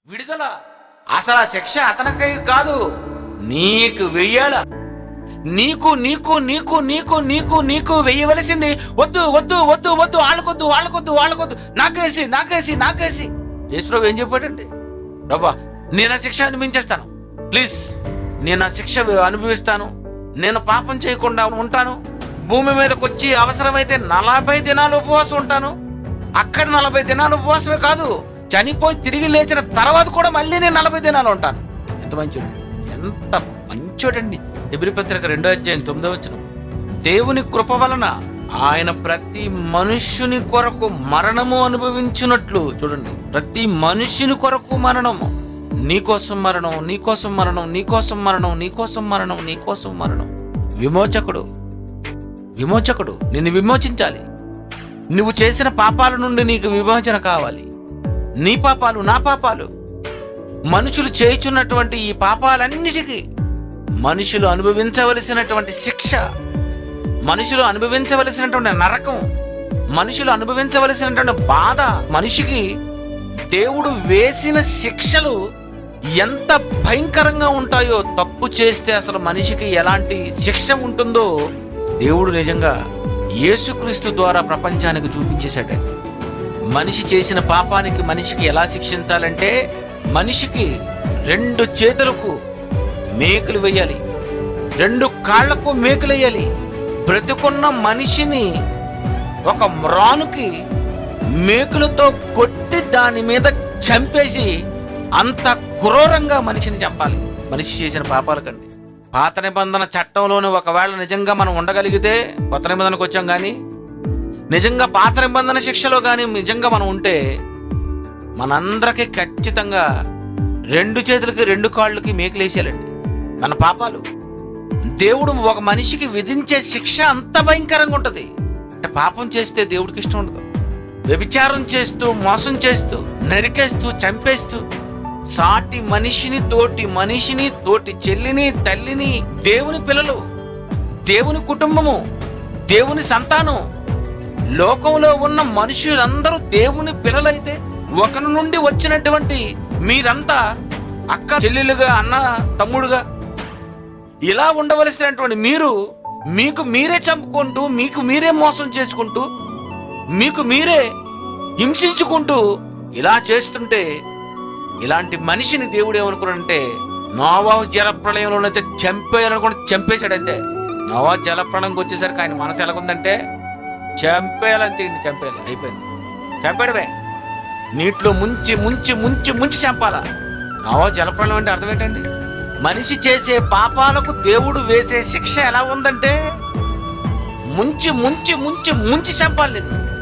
విడుదల. అసలు ఆ శిక్ష అతనికై కాదు, నీకు వెయ్యాల. నీకు నీకు నీకు నీకు నీకు నీకు వెయ్యవలసింది. వద్దు వద్దు వద్దు వద్దు, వాళ్ళకొద్దు వాళ్ళకొద్దు వాళ్ళకొద్దు, నాకేసి నాకేసి నాకేసి. యేసుప్రభు ఏం చెప్పాడండి? ప్రభా, నేను ఆ శిక్ష అనుభవించేస్తాను, ప్లీజ్ నేను ఆ శిక్ష అనుభవిస్తాను, నేను పాపం చేయకుండా ఉంటాను, భూమి మీదకి వచ్చి అవసరమైతే 40 దినాలు ఉపవాసం ఉంటాను. అక్కడ 40 దినాలు ఉపవాసమే కాదు, చనిపోయి తిరిగి లేచిన తర్వాత కూడా మళ్ళీ నేను 40 దినాలు ఉంటాను. ఎంత మంచోడు, ఎంత మంచోడండి. హెబ్రీ పత్రిక 2వ అధ్యాయం 9వ వచనం. దేవుని కృప వలన ఆయన ప్రతి మనుష్యుని కొరకు మరణము అనుభవించినట్లు, చూడండి, ప్రతి మనుష్యుని కొరకు మరణము, నీకోసం మరణం, నీకోసం మరణం, నీకోసం మరణం, నీకోసం మరణం, నీకోసం మరణం. విమోచకుడు, విమోచకుడు నిన్ను విమోచించాలి. నువ్వు చేసిన పాపాల నుండి నీకు విమోచన కావాలి. నీ పాపాలు, నా పాపాలు, మనుషులు చేయుచున్నటువంటి ఈ పాపాలన్నిటికీ మనుషులు అనుభవించవలసినటువంటి శిక్ష, మనుషులు అనుభవించవలసినటువంటి నరకం, మనుషులు అనుభవించవలసినటువంటి బాధ, మనిషికి దేవుడు వేసిన శిక్షలు ఎంత భయంకరంగా ఉంటాయో, తప్పు చేస్తే అసలు మనిషికి ఎలాంటి శిక్ష ఉంటుందో దేవుడు నిజంగా యేసుక్రీస్తు ద్వారా ప్రపంచానికి చూపించేశాడండి. మనిషి చేసిన పాపానికి మనిషికి ఎలా శిక్షించాలంటే, మనిషికి 2 చేతులకు మేకులు వేయాలి, 2 కాళ్లకు మేకులు వేయాలి. బ్రతుకున్న మనిషిని ఒక మ్రానుకి మేకులతో కొట్టి దాని మీద చంపేసి అంత క్రూరంగా మనిషిని చంపాలి, మనిషి చేసిన పాపాల కంటే. పాత నిబంధన చట్టంలోనే ఒకవేళ నిజంగా మనం ఉండగలిగితే, కొత్త నిబంధనకు వచ్చాం కానీ నిజంగా పాత నిబంధన శిక్షలో కానీ నిజంగా మనం ఉంటే, మనందరికీ ఖచ్చితంగా 2 చేతులకి 2 కాళ్ళకి మేకులేసేయాలండి మన పాపాలు. దేవుడు ఒక మనిషికి విధించే శిక్ష అంత భయంకరంగా ఉంటుంది. అంటే పాపం చేస్తే దేవుడికి ఇష్టం ఉండదు. వ్యభిచారం చేస్తూ, మోసం చేస్తూ, నరికేస్తూ, చంపేస్తూ, సాటి మనిషిని, తోటి చెల్లిని, తల్లిని, దేవుని పిల్లలు, దేవుని కుటుంబము, దేవుని సంతానం, లోకంలో ఉన్న మనుషులందరూ దేవుని పిల్లలైతే, ఒకరి నుండి వచ్చినటువంటి మీరంతా అక్క చెల్లెలుగా, అన్న తమ్ముడుగా ఇలా ఉండవలసినటువంటి మీరు మీకు మీరే చంపుకుంటూ, మీకు మీరే మోసం చేసుకుంటూ, మీకు మీరే హింసించుకుంటూ ఇలా చేస్తుంటే, ఇలాంటి మనిషిని దేవుడు ఏమనుకున్నాడంటే, నోవాహు జలప్రళయంలోనైతే చంపేయాలనుకుంటే చంపేశాడంతే. నోవాహు జలప్రళయంకి వచ్చేసరికి ఆయన మనసు ఎలాగుందంటే, చంపేయాలంతే, చంపేయాలి, అయిపోయింది, చంపేయడమే. నీటిలో ముంచి ముంచి ముంచి ముంచి చంపాలా. నోవాహు జలప్రళయం అంటే అర్థం ఏంటండి? మనిషి చేసే పాపాలకు దేవుడు వేసే శిక్ష ఎలా ఉందంటే, ముంచి ముంచి ముంచి ముంచి చంపాలి నిన్ను.